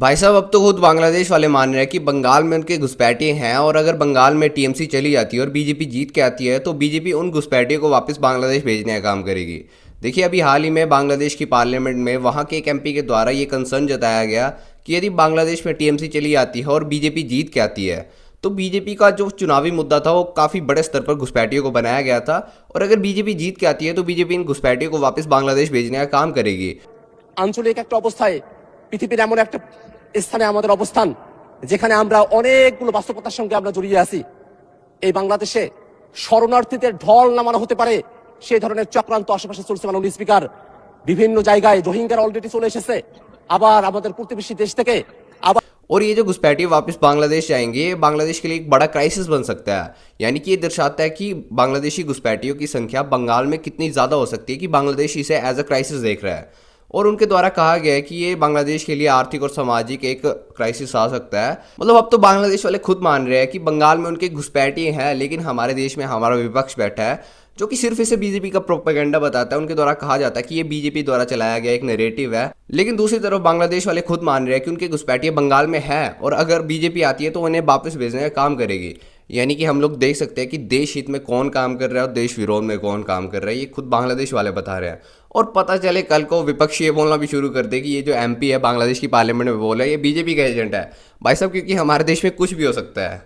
भाई साहब अब तो खुद बांग्लादेश वाले मान रहे हैं कि बंगाल में उनके घुसपैठिए हैं और अगर बंगाल में टीएमसी चली जाती है और बीजेपी जीत के आती है तो बीजेपी उन घुसपैठियों को वापस बांग्लादेश भेजने का काम करेगी। देखिए अभी हाल ही में बांग्लादेश की पार्लियामेंट में वहाँ के एक एमपी के द्वारा ये कंसर्न जताया गया कि यदि बांग्लादेश में टीएमसी चली आती है और बीजेपी जीत के आती है तो बीजेपी का जो चुनावी मुद्दा था वो काफ़ी बड़े स्तर पर घुसपैठियों को बनाया गया था। और अगर बीजेपी जीत के आती है तो बीजेपी इन घुसपैठियों को वापस बांग्लादेश भेजने का काम करेगी। আঞ্চলিক একটা অবস্থায় পৃথিবীর এমন একটা স্থানে আমাদের অবস্থান যেখানে আমরা অনেকগুলো বাস্তবতার সঙ্গে আমরা জড়িয়ে আছি। এই বাংলাদেশে শরণার্থীদের ঢল নামানো হতে পারে সেই ধরনের চক্রান্ত আশেপাশে চলছে। মাননীয় স্পিকার, বিভিন্ন জায়গায় রোহিঙ্গারা অলরেডি চলে এসেছে, আবার আমাদের প্রতিবেশী দেশ থেকে আবার। और ये जो घुसपैठिए वापस बांग्लादेश जाएंगे ये बांग्लादेश के लिए एक बड़ा क्राइसिस बन सकता है। यानी कि ये दर्शाता है कि बांग्लादेशी घुसपैठियों की संख्या बंगाल में कितनी ज़्यादा हो सकती है कि बांग्लादेश इसे एज अ क्राइसिस देख रहा है। और उनके द्वारा कहा गया है कि ये बांग्लादेश के लिए आर्थिक और सामाजिक एक क्राइसिस आ सकता है। मतलब अब तो बांग्लादेश वाले खुद मान रहे हैं कि बंगाल में उनके घुसपैठिए हैं लेकिन हमारे देश में हमारा विपक्ष बैठा है जो कि सिर्फ इसे बीजेपी का प्रोपेगेंडा बताता है। उनके द्वारा कहा जाता है कि ये बीजेपी द्वारा चलाया गया एक नैरेटिव है। लेकिन दूसरी तरफ बांग्लादेश वाले खुद मान रहे हैं कि उनके घुसपैठिए बंगाल में है और अगर बीजेपी आती है तो उन्हें वापस भेजने का काम करेगी। यानी कि हम लोग देख सकते हैं कि देश हित में कौन काम कर रहा है और देश विरोध में कौन काम कर रहा है, ये खुद बांग्लादेश वाले बता रहे हैं। और पता चले कल को विपक्ष ये बोलना भी शुरू कर दे कि ये जो एमपी है बांग्लादेश की पार्लियामेंट में बोल रहा है ये बीजेपी का एजेंट है। भाई साहब क्योंकि हमारे देश में कुछ भी हो सकता है।